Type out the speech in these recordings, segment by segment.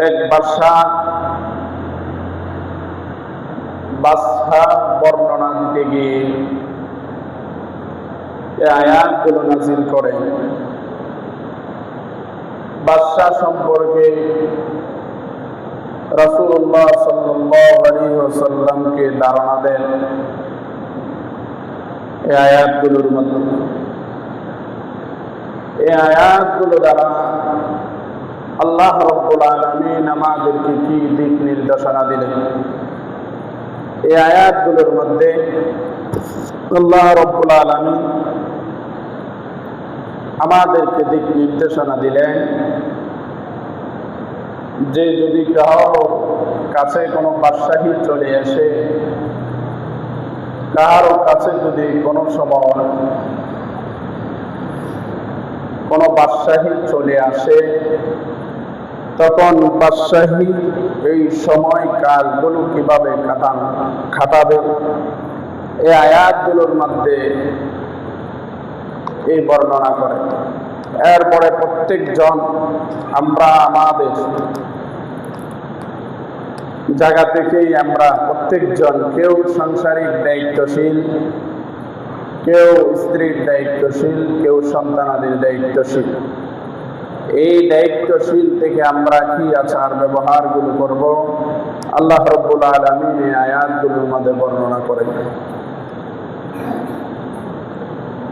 এক বাদশাহ বর্ণনা দিতে গিয়ে এই আয়াতগুলো নাযিল করেন। বাদশাহ সম্পর্কে রাসূলুল্লাহ সাল্লাল্লাহু আলাইহি ওয়াসাল্লামকে ধারণা দেন এই আয়াতগুলোর মাধ্যমে। এই আয়াতগুলো দ্বারা আল্লাহ রাব্বুল আলামিন আমাদেরকে কি দিক নির্দেশনা দিলেন। এই আয়াতগুলোর মধ্যে আল্লাহ রাব্বুল আলামিন আমাদেরকে দিক নির্দেশনা দিলেন যে যদি কারো কাছে কোনো বাদশাহী চলে আসে, কারো কাছে যদি কোনো সময় কোনো বাদশাহী চলে আসে, তখন বাদশাহী এই সময় কাজগুলো কিভাবে খাটাবে এই আয়াতগুলোর মধ্যে এই বর্ণনা করে। এরপরে প্রত্যেকজন আমরা আমাদের জায়গা থেকেই আমরা প্রত্যেকজন, কেউ সাংসারিক দায়িত্বশীল, কেউ স্ত্রীর দায়িত্বশীল, কেউ সন্তানাদের দায়িত্বশীল। এই দায়িত্বশীল থেকে আমরা কি আচার ব্যবহারগুলো করব আল্লাহ রাব্বুল আলামিন এই আয়াতগুলোর মধ্যে বর্ণনা করেন।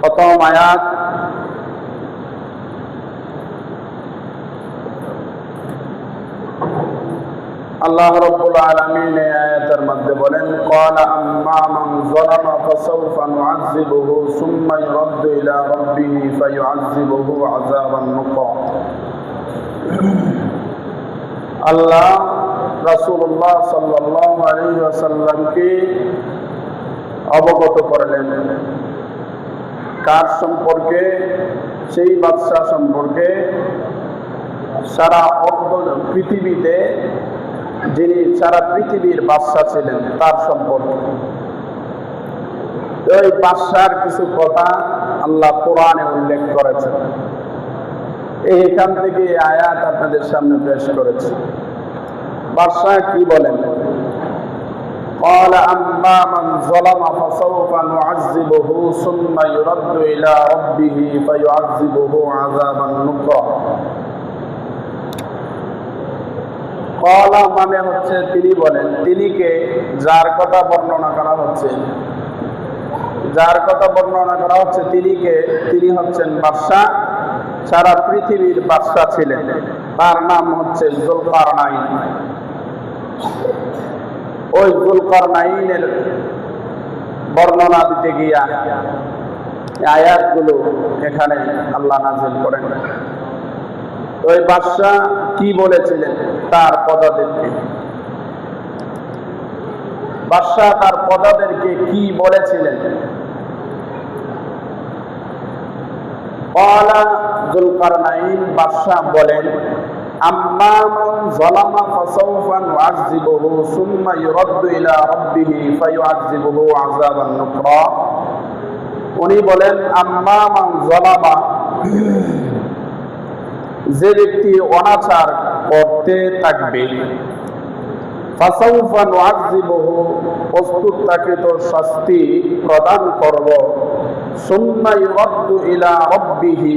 প্রথম আয়াত, আল্লাহ রাব্বুল আলামিন এই আয়াতের মধ্যে বলেন, ক্বালা আম্মা মান যালামা ফাসাউফা নুআযযিবুহু সুম্মা ইউরাদ্দু ইলা রাব্বিহি ফায়ুআযযিবুহু আযাবান নুকরা। আল্লাহ রাসূলুল্লাহ সাল্লাল্লাহু আলাইহি ওয়াসাল্লামকে অবগত করলেন কার সম্পর্কে? সেই বাদশাহ সম্পর্কে, সারা পৃথিবীতে যিনি সারা পৃথিবীর বাদশাহ ছিলেন তার সম্পর্কে। ওই বাদশার কিছু কথা আল্লাহ কোরআনে উল্লেখ করেছেন। এইখান থেকে আয়াত আপনাদের সামনে পেশ করেছে। বাদশাহ কি বলেন? قال أما من ظلم فسوف نعذبه ثم يرد إلى ربه فيعذبه عذابا نكرا। قال মানে হচ্ছে তিনি বলেন, তিনিকে যার কথা বর্ণনা করা হচ্ছে, তিনি হচ্ছেন বাদশাহ, সারা পৃথিবীর বাদশাহ ছিলেন। তার নাম হচ্ছে যুলকারনাইন। ওই যুলকারনাইনের বর্ণনা দিতে গিয়া আয়াতগুলো এখানে আল্লাহ নাযিল করেন। ওই বাদশাহ কি বলেছিলেন তার প্রজাদেরকে কি বলেছিলেন? ক্বালা যুলকারনাইন বাদশাহ বলেন, আম্মা মান যালামা ফাসাউফা নুআযযিবুহু সুম্মা ইউরাদ্দু ইলা রাব্বিহি ফায়ুআযযিবুহু আযাবান নুকরা। উনি বলেন, আম্মা মান যালামা, যে ব্যক্তি অনাচার করতে থাকবে, ফাসাউফা নুআযযিবুহু, প্রস্তুত তাকে তো শাস্তি প্রদান করব, সুম্মা ইউরাদ্দু ইলা রাব্বিহি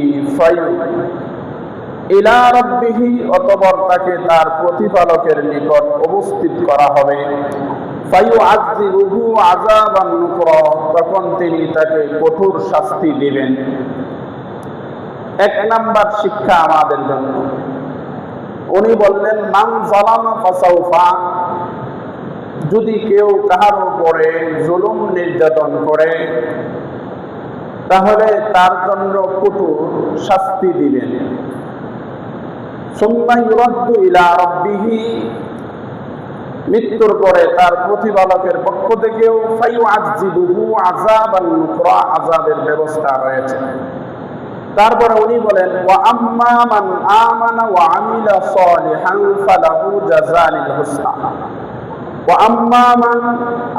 ইলা রাব্বিহি, অতঃপর তাকে তার প্রতিপালকের নিকট উপস্থিত করা হবে, ফায়ুআযযিবুহু আযাবান নুকরা, তখন তিনি তাকে কঠোর শাস্তি দিবেন। এক নাম্বার শিক্ষা আমাদের জন্য। উনি বললেন, মান যালামা ফাসাউফা, যদি কেউ কাহার উপরে জুলুম নির্যাতন করে তাহলে তার জন্য কঠোর শাস্তি দিবেন। সুম্মা ইউরাদ্দু ইলা রাব্বিহি, মৃত্যুর পরে তার প্রতিপালকের পক্ষ থেকেও ফায়ুআযযিবুহু আযাবান নুকরা, আযাবের ব্যবস্থা রয়েছে। তারপরে উনি বলেন, ওয়া আম্মা মান আমানা ওয়া আমিলা সালিহান ফালাহু জাযানিল হুসনা। ওয়া আম্মা মান,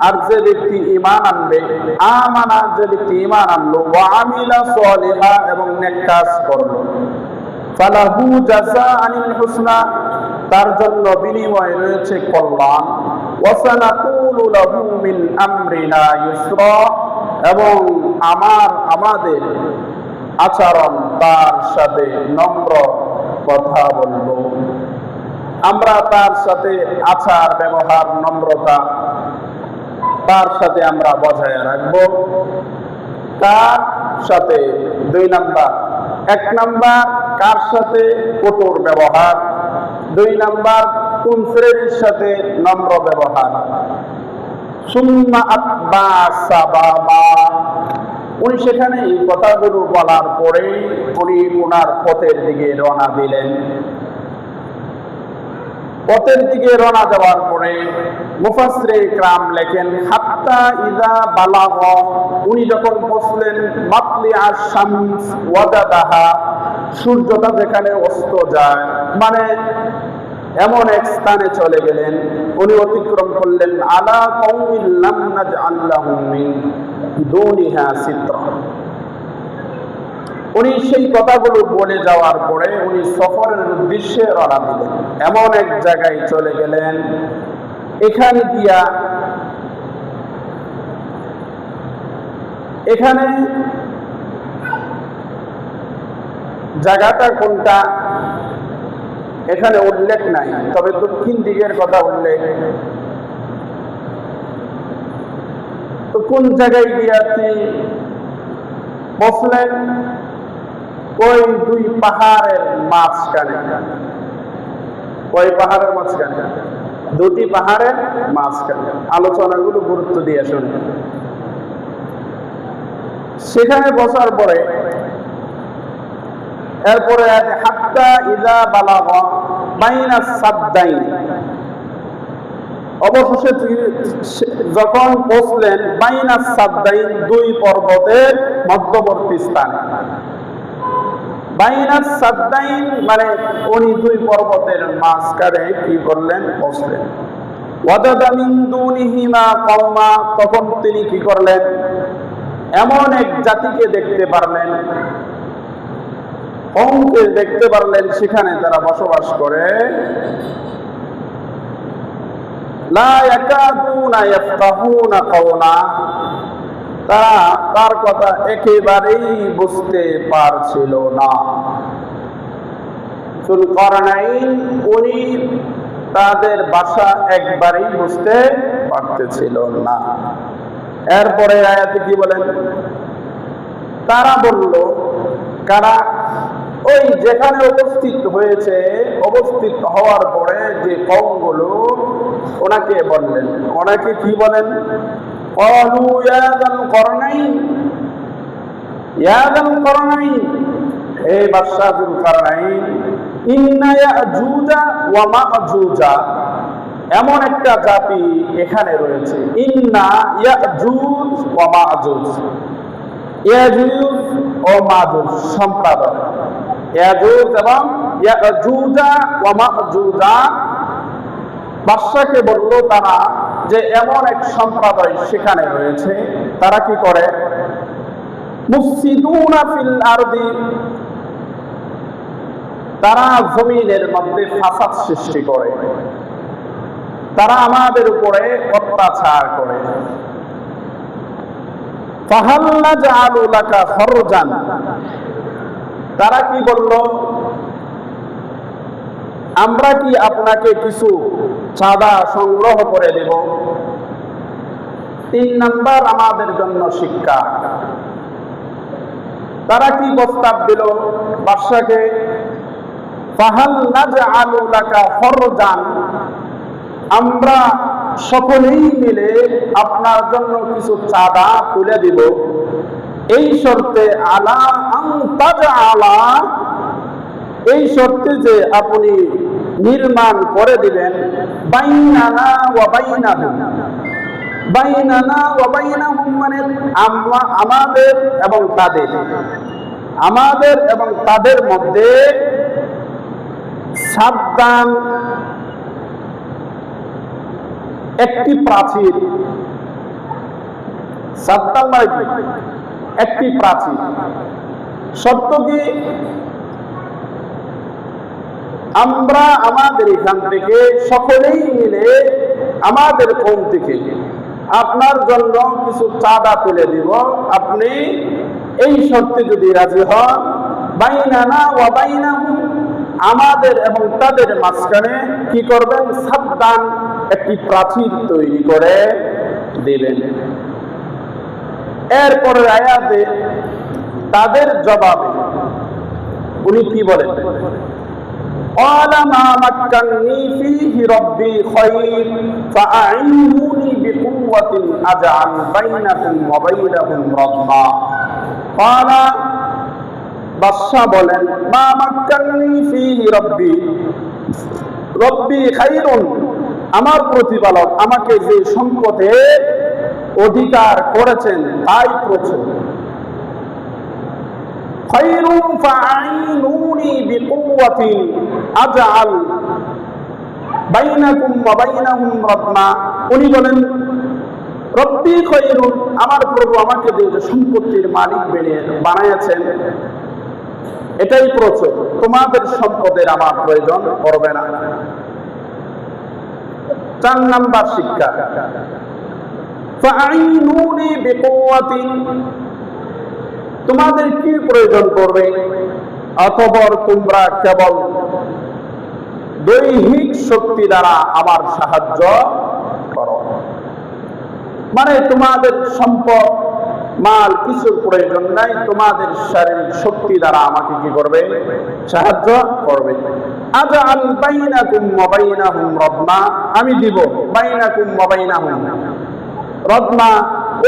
আর যে ব্যক্তি ঈমান আনবে, আমানা, যে ব্যক্তি ঈমান আনলো, ওয়া আমিলা সালিহা, এবং নেক কাজ করলো, ফালাহু জাযানিল হুসনা, তার জন্য বিনিময় রয়েছে কল্যাণ। ওয়াসানাকুলু লাহু মিন আমরিনা ইউসরা, এবং আমাদের আচরণ তার সাথে নম্র কথা বলবো। আমরা তার সাথে আচার ব্যবহার নম্রতা তার সাথে আমরা বজায় রাখবো। কার সাথে? 2 নাম্বার। 1 নাম্বার কার সাথে কঠোর ব্যবহার, 2 নাম্বার কোন শ্রেণীর সাথে নম্র ব্যবহার। সুম্মা আতবা সাবাবা, উনি সেখানে এই কথাগুলো বলার পরে উনি ওনার পথের দিকে রওনা দিলেন। পথের দিকে রওনা দেওয়ার পরে মুফাসসিরে ইকরাম লেখেন হাত্তা ইযা বালাগ, উনি যখন পৌঁছলেন মাতলিআ শামস ওয়াজাদাহা, সূর্যটা যেখানে অস্ত যায়, মানে এমন এক স্থানে চলে গেলেন, উনি অতিক্রম করলেন আলা কওমিন লাম নাজআল লাহুম মিন দুনিহা সিত্রা। উনি সেই কথাগুলো বলে যাওয়ার পরে উনি সফরের উদ্দেশ্যে রওনা দিলেন। এমন এক জায়গায় চলে গেলেন, এখানে জায়গাটা কোনটা এখানে উল্লেখ নাই, তবে দক্ষিণ দিকের কথা উল্লেখ। তো কোন জায়গায় গিয়ে আপনি বসলেন? ওই 2 পাহাড়ের মাঝখানে। ওই পাহাড়ের মাঝখানে, 2টি পাহাড়ের মাঝখানে। আলোচনাগুলো গুরুত্ব দিয়ে শুনুন। সেখানে বসার পরে এরপরে হাত্তা ইযা বালাগ বাইনা সাদ্দাইন, অবশেষে যখন পৌঁছলেন বাইনা সাদ্দাইন, 2 পর্বতের মধ্যবর্তী স্থানে। বাইনা সাদ্দাইন মানে উনি 2 পর্বতের মাঝখানে কি করলেন? পৌঁছলেন। ওয়াজাদা মিন দুনিহিমা কওমা, তখন তিনি কি করলেন? এমন এক জাতিকে দেখতে পারলেন, কওমকে দেখতে পারলেন, সেখানে তারা বসবাস করে। লা ইয়াকাদুনা ইফকাহুনা কাওলা, তারা তার কথা একেবারেই বুঝতে পারছিল না। যুলকারনাইন উনি তাদের ভাষা একবারেই বুঝতে পারতেছিল না। এরপরে আয়াতে কি বলেন? তারা বলল, কারা? ওই যেখানে উপস্থিত হওয়ার পরে যে কওমগুলো ওনাকে বললেন, ওনাকে কি বলেন? ক্বালু ইয়া যাল করনাইন, ইয়া যাল করনাইন, হে বাদশা যুলকারনাইন, ইন্না ইয়াজুজা ওয়া মাজুজা, এমন একটা জাতি এখানে রয়েছে। ইন্না ইয়াজুজ ওয়া মাজুজ, ইয়াজুজ ও মাজুজ সম্প্রদায়, ইয়াজুজ এবং ইয়াজুজা ওয়া মাজুজা। বাদশাকে বলল তারা যে এমন এক সম্প্রদায় সেখানে রয়েছে, তারা কি করে? মুফসিদুনা ফিল আরদি, তারা জমিনের মধ্যে ফাসাদ সৃষ্টি করে, তারা আমাদের উপরে অত্যাচার করে। ফাহাল নাজআলু লাকা খরজান, তারা কি বলল? আমরা কি আপনাকে কিছু চাঁদা সংগ্রহ করে দেব? 3 নাম্বার আমাদের জন্য শিক্ষা। তারা কি প্রস্তাব দিল বাদশাকে? ফাহাল নাজআলু লাকা খরজান, আমরা সকলেই মিলে আপনার জন্য কিছু চাঁদা তুলে দিব, এই শর্তে আলা আন তাজআলা, এই শর্তে যে আপনি নির্মাণ করে দিবেন বাইনানা ওয়া বাইনাহুম, বাইনানা ওয়া বাইনাহুম মানে আমাদের এবং তাদের, আমাদের এবং তাদের মধ্যে সাদ্দান, একটি প্রাচীর। সাদ্দান মানে কি? একটি প্রাচীর। শর্ত কি? আমরা আমাদের এখান থেকে সকলেই মিলে আমাদের কৌম থেকে আপনার জন্য কিছু চাঁদা তুলে দিব, আপনি এই শর্তে যদি রাজি হন, বাইনানা ওয়া বাইনাহুম, আমাদের এবং তাদের মাঝখানে কি করবেন, সাবধান একটি প্রাচীর তৈরি করে দিবেন। এরপরের আয়াতে তাদের জবাবে উনি কি বলেন, قال ما مكنني فيه ربي خير فأعينوني بقوة أجعل بينكم وبينهم ردما। قال বাদশা বলেন, মা মাক্কান্নি ফীহি রব্বি, রব্বি খায়রুন, আমার প্রতিপালক আমাকে যে সম্পদে অধিকার করেছেন তাই প্রচুর। খায়রুন ফাআইনুনি বিকুওয়াতিন আজআল বাইনাকুম ওয়া বাইনাহুম রাদমা। উনি বলেন, রব্বি খায়রুন, আমার প্রভু আমাকে যে সম্পত্তির মালিক বানিয়েছেন এটাই প্রচুর, তোমাদের সম্পদের আমার প্রয়োজন পড়বে না। 4 নাম্বার শিক্ষা, ফাআইনুনি বিকুওয়াতিন, তোমাদের কি প্রয়োজন পড়বে, অতঃপর তোমরা কেবল দৈহিক শক্তি দ্বারা আমার সাহায্য করো। মানে তোমাদের সম্পদ মাল কিছুর প্রয়োজন নাই, তোমাদের শারীরিক শক্তি দ্বারা আমাকে কি করবে, সাহায্য করবে। আজআল বাইনাকুম ওয়া বাইনাহুম রাদমা, আমি দিব বাইনাকুম ওয়া বাইনাহুম রাদমা,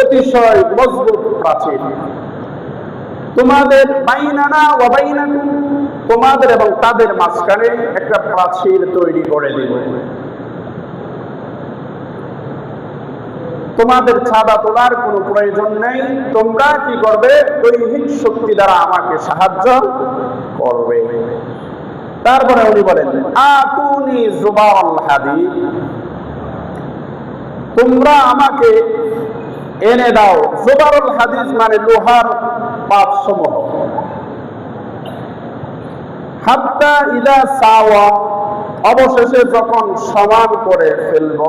অতিশয় মজবুত প্রাচীর। তোমাদের বাইনানা ওয়া বাইনাকুম, তোমাদের এবং তাদের মাঝখানে একটা প্রাচীর তৈরি করে দিব। তোমাদের চাঁদা তোলার কোনো প্রয়োজন নেই, তোমরা কি করবে, দৈহিক শক্তি দ্বারা আমাকে সাহায্য করবে। তারপরে উনি বলেন, আতুনি জুবাল হাদিদ, তোমরা আমাকে এনে দাও। জুবারুল হাদিস মানে লোহার পাতসমূহ। হাত্তা ইদা সাওয়া, অবশেষে যখন সমান করে ফেলব,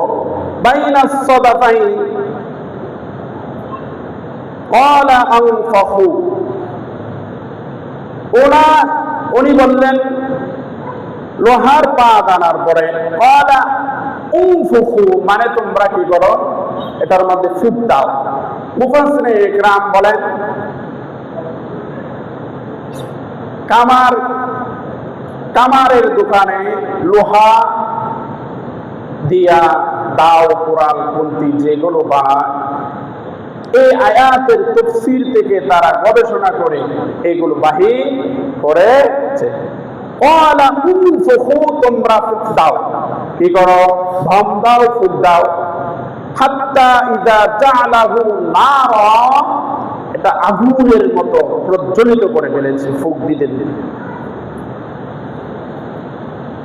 বাইনাস সাদাতাইন ক্বালা আনফাখু, উনি বললেন লোহার পাত আনার পরে ক্বালা উনফুখু, মানে তোমরা কি করো, এটার মধ্যে ফুক দাও। মুফাসসিরে ইকরাম বলেন, কামারের দোকানে লোহা দিয়া দাও, কোরাল, কুন্তি যেগুলো বানায়, এই আয়াতের তাফসীর থেকে তারা গবেষণা করে এগুলো বাহির করেছে। ক্বালা উনফুখু, তোমরা ফুক দাও, কি করো, ভম দাও, ফুক দাও। হাত্তা ইযা জাআলাহু নারা, এটা আগুনের মতো প্রজ্বলিত করে ফেলেছে ফুক দিতে দিতে।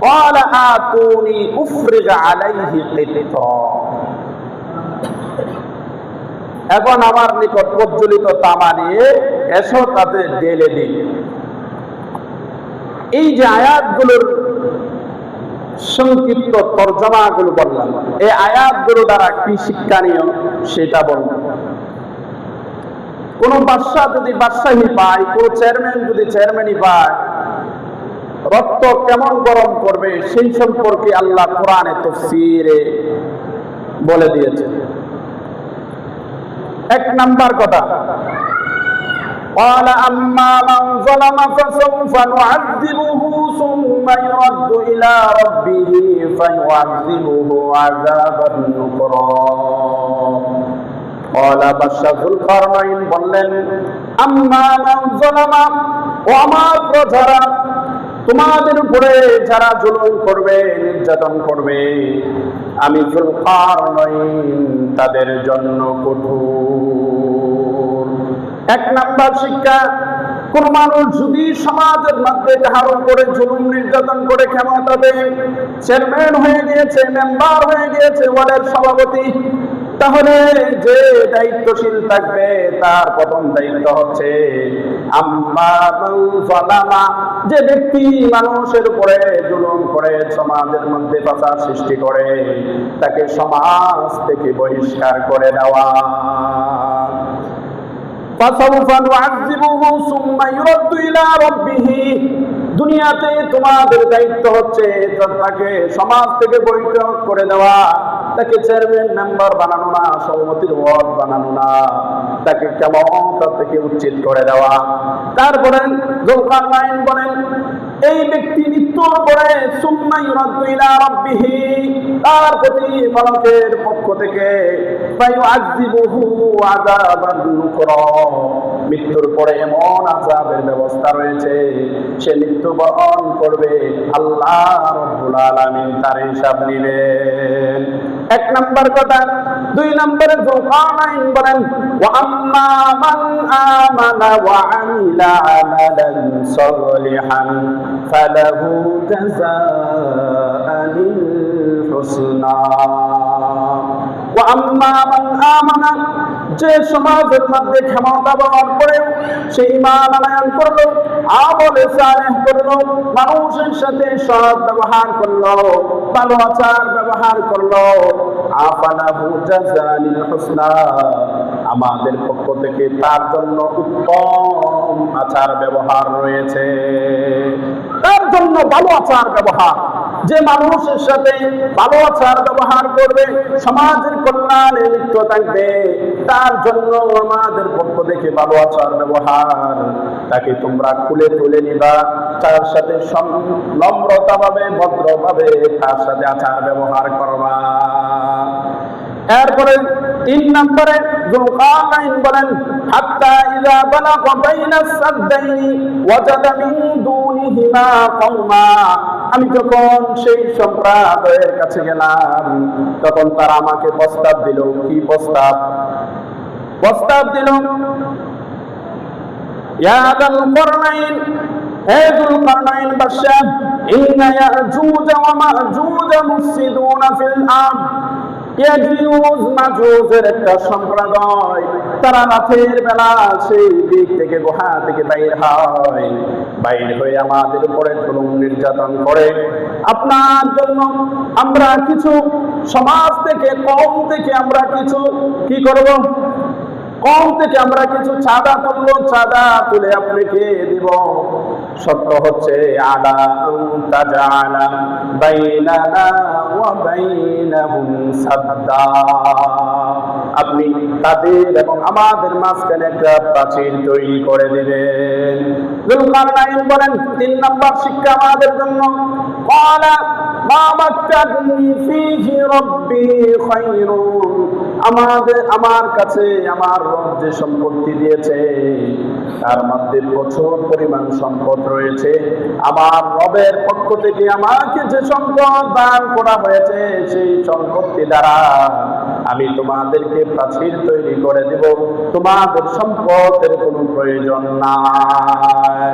ক্বালা আতুনি উফরিগ আলাইহি কিতরা, এখন আমার নিকট প্রজ্বলিত তামা নিয়ে এসো, তাতে ঢেলে দিই। এই যে আয়াতগুলোর সংক্ষিপ্ত তর্জমাগুলো বললাম, এই আয়াতগুলো দ্বারা কি শিক্ষণীয় সেটা বললাম। কোন বাদশা যদি বাদশাহী পায়, কোন চেয়ারম্যান যদি চেয়ারম্যানই পায়, রক্ত কেমন গরম করবে সেই সম্পর্কে আল্লাহ কোরআনে তাফসীরে বলে দিয়েছে। 1 নাম্বার কথা, قال أما من ظلم فسوف نعذبه ثم يرد إلى ربه فيعذبه عذابا نكرا। قال বাদশা যুলকারনাইন বললেন, আম্মা মান যালামা, ও আমার প্রজারা, তোমাদের উপরে যারা জুলুম করবে, নির্যাতন করবে, আমি যুলকারনাইন তাদের জন্য কঠোর। 1 নাম্বার শিক্ষা, কোন মানুষ যদি সমাজের মধ্যে ধারণ করে জুলুম নির্যাতন করে ক্ষমতাবে চেয়ারম্যান হয়ে গিয়েছে, মেম্বার হয়ে গিয়েছে, ওয়ার্ডের সভাপতি, তাহলে যে দায়িত্বশীল থাকবে তার প্রথম দায়িত্ব হচ্ছে আম্মা মান যালামা, যে ব্যক্তি মানুষের উপরে জুলুম করে, সমাজের মধ্যে ফাসাদ সৃষ্টি করে, তাকে সমাজ থেকে বহিষ্কার করে দেওয়া। ফাসাউফা নুআযিবুহু সুম্মা ইউরাদ্দু ইলা রাব্বিহি, দুনিয়াতে তোমাদের দায়িত্ব হচ্ছে তাকে সমাজ থেকে বহিষ্কার করে দেওয়া, তাকে চেয়ারম্যান মেম্বার বানানো না, সভাপতির ওয়ার্ড বানানো না, তাকে কেমন থেকে উচ্ছেদ করে দেওয়া। তারপরে যুলকারনাইন বলেন এই ব্যক্তি মৃত্যুর পরে সুম্মা ইউরাদ্দু ইলা রাব্বিহি, তার প্রতিপালকের পক্ষ থেকে ফায়ুআযিবুহু আযাবান নুকরা, মৃত্যুর পরে এমন আযাবের ব্যবস্থা রয়েছে সে মৃত্যুবরণ করবে, আল্লাহ রাব্বুল আলামিন তার হিসাব নেবেন। এক নাম্বার কথা। দুই নম্বরে যুলকারনাইন বলেন ওয়া আম্মা মান আমানা ওয়া আমিলা আমালান সালিহান ফালাহু জাযাআনিল হুসনা ওয়া আম্মা মান আমানা, যে সমাজের মধ্যে ক্ষমতা ব্যবহার করে সে ঈমান আনয়ন করলো, আমলে সালেহ করলো, মানুষের সাথে সৎ ব্যবহার করলো, ভালো আচার ব্যবহার করলো, আফালাহু জাযাআনিল হুসনা, আমাদের পক্ষ থেকে তার জন্য উত্তম আচার ব্যবহার রয়েছে, তার জন্য ভালো আচার ব্যবহার। যে মানুষের সাথে ভালো আচার ব্যবহার করবে, সমাজের কল্যাণে লিপ্ত থাকবে, তার জন্য আমাদের পক্ষ থেকে ভালো আচার ব্যবহার। তাকে তোমরা খুলে তুলে নিবা, তার সাথে নম্রতাভাবে ভদ্রভাবে তার সাথে আচার ব্যবহার করবা। এরপরে তিন নম্বরে যুলকারনাইন বলেন হাত্তা ইযা বালাগা বাইনাস সাদদাইনি ওয়াজাদা মিন দুনিহিমা কওমা, আমি যখন সেই সম্প্রদায়ের কাছে গেলাম তখন তারা আমাকে প্রস্তাব দিল। কি প্রস্তাব? প্রস্তাব দিল ইয়া যুলকারনাইন, হে যুলকারনাইন বাদশা, ইন্না ইয়াজুজ ওয়া মাজুজ মুফসিদুনা ফিল আরদ, ইয়াজুজ মাজুজের একটা সম্প্রদায়, তারা রাতের বেলা সেই দিক থেকে গুহা থেকে বাইর হয়, বাইর হয়ে আমাদের উপরে জুলুম নির্যাতন করে। আপনার জন্য আমরা কিছু সমাজ থেকে কম থেকে আমরা কিছু কি করব, কম থেকে আমরা কিছু চাঁদা তুলবো, চাঁদা তুলে আপনাকে দিব। সত্য হচ্ছে আলা তাজালা বাইনানা ওয়া বাইনাহুম সাদ্দা, আপনি তাদের এবং আমাদের মাঝখানে একটা প্রাচীর তৈরি করে দিবেন। যুলকারনাইন বলেন তিন নম্বর শিক্ষা আমাদের জন্য, ক্বালা মা মাক্কানি ফীহি রাব্বি খায়রুন, আমার কাছে আমার রব যে সম্পত্তি দিয়েছে তার মধ্যে প্রচুর পরিমাণ সম্পদ রয়েছে। আমার রবের পক্ষ থেকে আমাকে যে সম্পদ দান করা হয়েছে সেই সম্পত্তি দ্বারা আমি তোমাদেরকে প্রাচীর তৈরি করে দেব, তোমাদের সম্পদের কোনো প্রয়োজন নাই।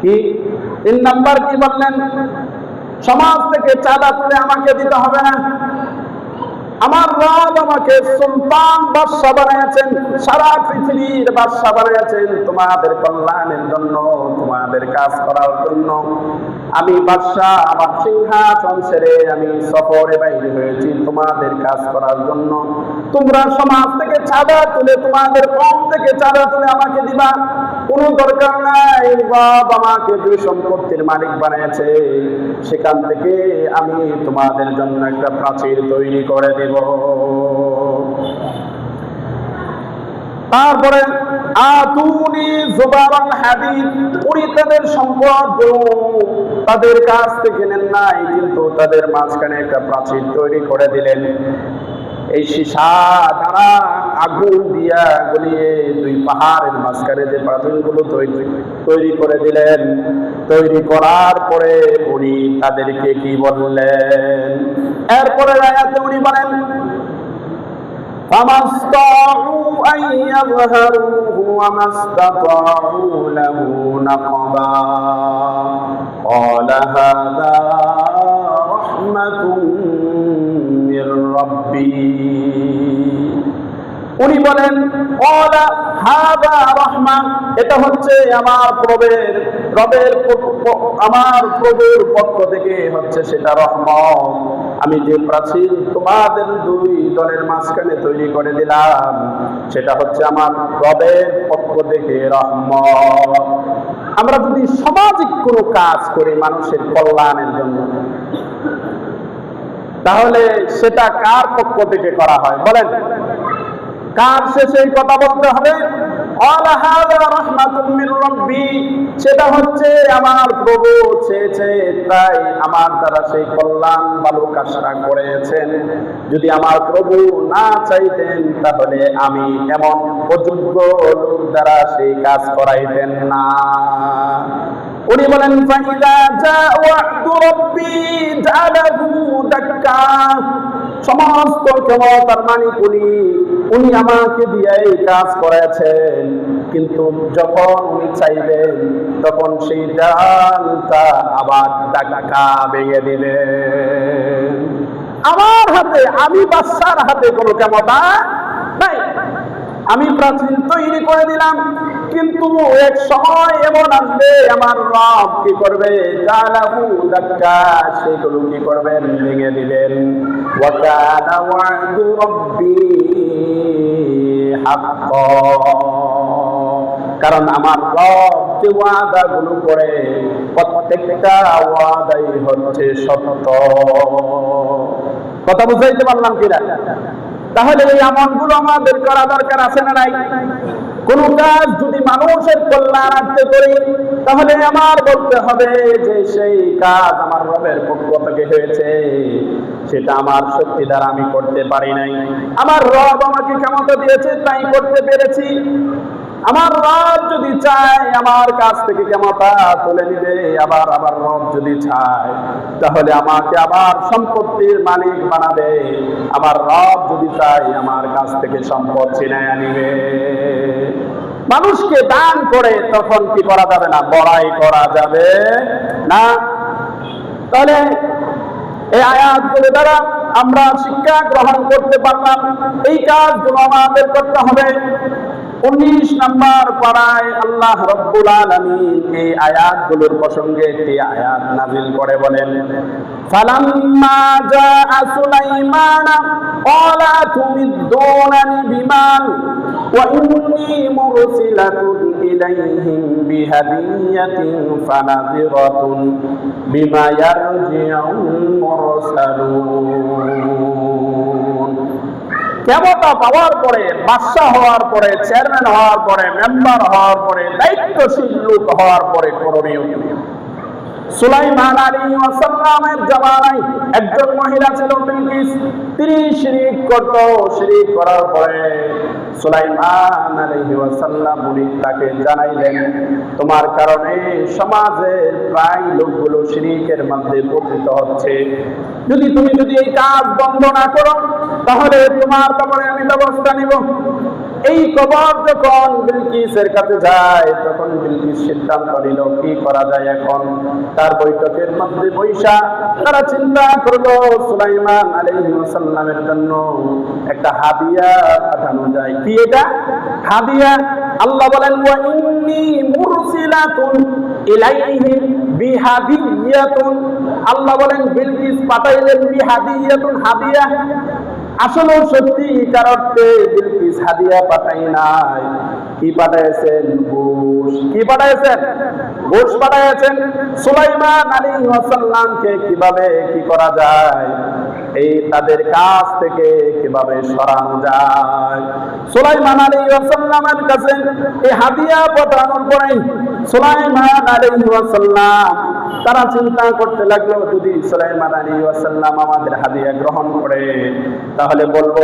কি তিন নাম্বার কি বললেন? সমাজ থেকে চাঁদা তুলে আমাকে দিতে হবে না। আমার রব আমাকে সুলতান বাদশা বানিয়েছেন, সারা পৃথিবীর বাদশা বানিয়েছেন তোমাদের কল্যাণের জন্য, তোমাদের কাজ করার জন্য। আমি বাদশা, আমার সিংহাসন ছেড়ে আমি সফরে বাইরে হয়েছি তোমাদের কাজ করার জন্য। তোমরা সমাজ থেকে চাঁদা তুলে, তোমাদের কম থেকে চাঁদা তুলে আমাকে দিবা কোনো দরকার নাই। রব আমাকে যে সম্পত্তির মালিক বানিয়েছে সেখান থেকে আমি তোমাদের জন্য একটা প্রাচীর তৈরি করে দেব। তারপরে আতুনি জুবারাল হাদিদ, উনি তাদের সম্পদ তাদের কাছ থেকে নেন নাই, কিন্তু তাদের মাঝখানে একটা প্রাচীর তৈরি করে দিলেন। এই সীসা দ্বারা আগুন দিয়া গলিয়ে দুই পাহাড়ের মাঝখানে যে প্রাচীরগুলো তৈরি করে দিলেন। তৈরি করার পরে উনি তাদেরকে কি বললেন? এরপরে আয়াতে উনি বলেন فما استطاعوا أن يظهروه وما استطاعوا له نقبا قال هذا رحمة من ربي উনি বলেন ক্বালা হাযা রাহমা, এটা হচ্ছে আমার আমার প্রভুর পক্ষ থেকে হচ্ছে সেটা রহমত। আমি যে প্রাচীর তোমাদের দুই দলের মাঝখানে তৈরি করে দিলাম সেটা হচ্ছে আমার রবের পক্ষ থেকে রহমত। আমরা যদি সামাজিক কোনো কাজ করি মানুষের কল্যাণের জন্য, তাহলে সেটা কার পক্ষ থেকে করা হয় বলেন? কার শেষে এই কথা বলতে হবে? ক্বালা হাযা রাহমাতুম মির রাব্বি, সেটা হচ্ছে আমার প্রভু চেয়েছে তাই আমার দ্বারা সেই কল্যাণ ভালো কাজটা করেছেন। যদি আমার প্রভু না চাইতেন তাহলে আমি এমন অযোগ্য লোক দ্বারা সেই কাজ করাইতেন না। উনি বলেন ফাইদা জাআ ওয়া'দু রাব্বি জা'ালাহু দাক্কা, সমস্ত ক্ষমতার মালিক উনি আমাকে দিয়ে এই কাজ করেছেন, কিন্তু যখন উনি চাইবেন তখন সেই ডালটা আবার ধাক্কা ভেঙে দিলেন। আমার হাতে, আমি বাদশার হাতে কোনো ক্ষমতা নাই। আমি প্রাচীর তৈরি করে দিলাম, কিন্তু এক সময় এমন আসবে আমার রব কি করবে? জালাহু দাক্কা, সেগুলো কি করবেন? ভেঙে দিবেন। ওয়া কানা ওয়া'দু রাব্বি হাক্কা, কারণ আমার রব যে ওয়াদাগুলো করে প্রত্যেকটা ওয়াদাই হচ্ছে সত্য। কথা বুঝাইতে পারলাম কিনা? তাহলে এই আমলগুলো আমাদের করা দরকার আছে না নাই? কোন কাজ যদি মানুষের কল্যাণার্থে করি তাহলে আমার বলতে হবে যে সেই কাজ আমার রবের পক্ষ থেকে হয়েছে, সেটা আমার শক্তি দ্বারা আমি করতে পারি নাই। আমার রব আমাকে ক্ষমতা দিয়েছে তাই করতে পেরেছি। আমার রব যদি চায় আমার কাছ থেকে ক্ষমতা তুলে নিবে, আবার রব যদি চায় তাহলে আমাকে আবার সম্পত্তির মালিক বানাবে। আমার রব যদি চায় আমার কাছ থেকে সম্পদ ছিনায় আনিবে। মানুষকে দান করে তখন কি করা যাবে না? বড়াই করা যাবে না। তাহলে এই আয়াতগুলো দ্বারা আমরা শিক্ষা গ্রহণ করতে পারলাম এই কাজগুলো আমাদের করতে হবে। 19 নম্বর পারায় আল্লাহ রাব্বুল আলামিন এই আয়াতগুলোর প্রসঙ্গে একটি আয়াত নাযিল করে বলেন, ফালাম্মা জাআ সুলাইমান ক্বালা তুমিদ্দুনানি বিমাল ওয়া ইন্নী মুরসিলাতুন ইলাইহিম বিহাদিয়াতিন ফানাযিরাতুন বিমা ইয়ারজিউল মুরসালুন। ক্ষমতা পাওয়ার পরে, বাদশা হওয়ার পরে, চেয়ারম্যান হওয়ার পরে, মেম্বার হওয়ার পরে, দায়িত্বশীল লোক হওয়ার পরে করণীয় সুলাইমান আলাইহিস সালামের জামানায় একজন মহিলা ছিল বিলকিস। তিনি শিরক করত। শিরক করার পরে সুলাইমান আলাইহিস সালাম উনি তাকে জানাইলেন, তোমার কারণে সমাজের প্রায় লোকগুলো শিরকের মধ্যে পতিত হচ্ছে। তুমি যদি এই কাজ বন্ধ না করো তাহলে তোমার ব্যাপারে আমি ব্যবস্থা নিব। এই খবর যখন বিলকিসের কাছে যায় তখন বিলকিস সিদ্ধান্ত নিল কি করা যায় এখন। তার বৈঠকের মধ্যে বৈশা তারা চিন্তা করলো সুলাইমান আলাইহিস সালামের জন্য একটা হাদিয়া পাঠানো যায়। কি এটা? হাদিয়া। আল্লাহ বলেন ওয়া ইন্নী মুরসিলাতুন ইলাইহিম বিহাদিয়াতুন। আল্লাহ বলেন বিলকিস পাঠাইলেন বিহাদিয়াতুন, হাদিয়া। আসলে সত্যিকার অর্থে বিলকিস হাদিয়া পাঠাই নাই। কি পাঠাইছেন? ঘুষ। কি পাঠাইছেন? ঘুষ পাঠাইছেন। সুলাইমান আলাইহিস সালামকে কিভাবে কি করা যায়, এই তাদের কাছ থেকে কিভাবে সরানো যায়। সুলাইমান আলাইহিস সালামের কাছে এই হাদিয়া পাঠানোর পরে সুলাইমান আলাইহিস সালাম তারা চিন্তা করতে লাগলো যদি সুলাইমান আলাইহিস সালাম আমাদের হাদিয়া গ্রহণ করে তাহলে বলবো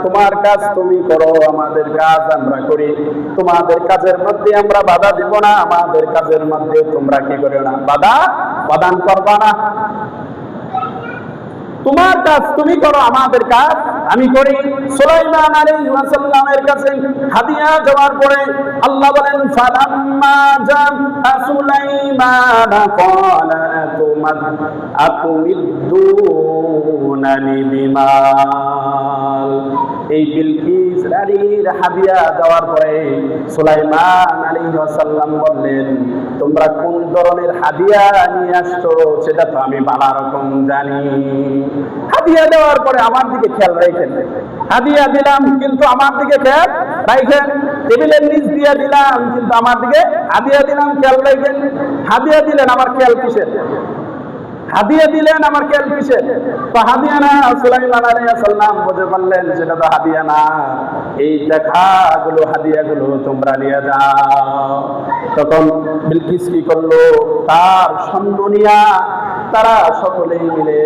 তোমার কাজ তুমি করো, আমাদের কাজ আমরা করি। তোমাদের কাজের মধ্যে আমরা বাধা দিব না, আমাদের কাজের মধ্যে তোমরা কি করো না, বাধা প্রদান করবা না। তোমার কাজ তুমি করো, আমাদের কাজ আমি করি। সুলাইমান আলাইহিস সালামের কাছে হাদিয়া যাওয়ার পরে আল্লাহ বলেন ফালাম্মা জাআ সুলাইমান ক্বালা আতুমিদ্দুনানি বিমাল। এই বিলকিস রানীর হাদিয়া দেওয়ার পরে সুলাইমান আলাইহিস সালাম বললেন, তোমরা কোন ধরনের হাদিয়া নিয়ে আসছো সেটা তো আমি ভালো রকম জানি। হাদিয়া দেওয়ার পরে আমার দিকে খেয়াল রাখেন। হাদিয়া দিলাম কিন্তু আমার দিকে খেয়াল রাখেন। টেবিলের নিচ দিয়ে দিলাম কিন্তু আমার দিকে হাদিয়া দিলাম, খেয়াল রাখেন। হাদিয়া দিলেন, আমার খেয়াল কিসের? হাদিয়া দিলেন, আমার খেয়াল কিসের? তো হাদিয়া না। সুলাইমান আলাইহিস সালাম বুঝে বললেন সেটা তো হাদিয়া না, এই টাকাগুলো হাদিয়াগুলো তোমরা নিয়ে যাও। তখন বিলকিস কি করলো? তার সৈন্য নিয়া তারা সকলেই মিলে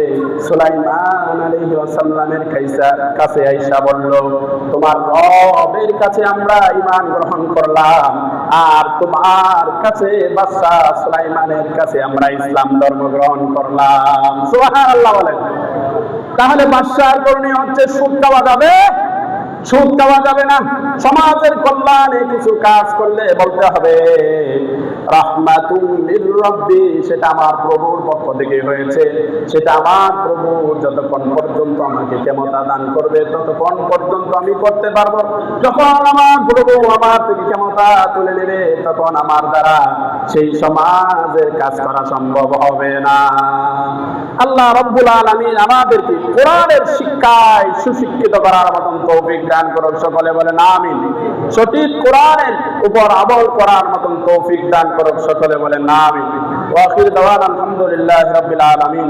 সুলাইমান আলাইহিস সালামের কাছে আইসা বলল, তোমার রবের কাছে আমরা ঈমান গ্রহণ করলাম, আর তোমার কাছে বাদশা সুলাইমানের কাছে আমরা ইসলাম ধর্ম গ্রহণ করলাম। সুবহানাল্লাহ বলেন। তাহলে বাদশার করণীয় হচ্ছে সুদ খাওয়া যাবে? সুদ খাওয়া যাবে না। সমাজের কল্যাণে কিছু কাজ করলে বলতে হবে রাহমাতুল মির রাব্বি, সেটা আমার প্রভুর পক্ষ থেকে হয়েছে, সেটা আমার প্রভু যতক্ষণ পর্যন্ত আমাকে ক্ষমতা দান করবে ততক্ষণ পর্যন্ত আমি করতে পারবো। যখন আমার প্রভু আমার থেকে ক্ষমতা তুলে নেবে তখন আমার দ্বারা সেই সমাজের কাজ করা সম্ভব হবে না। আল্লাহ রাব্বুল আলামিন আমাদেরকে কোরআনের শিক্ষায় সুশিক্ষিত করার মতন তৌফিক দান করুন। সকলে বলেন আমিন। সঠিক কোরআনের উপর আমল করার মতন তৌফিক দান করুন। সকলে বলেন আমিন। ওয়া আখির দাওয়ানা আলহামদুলিল্লাহি রাব্বিল আলামিন।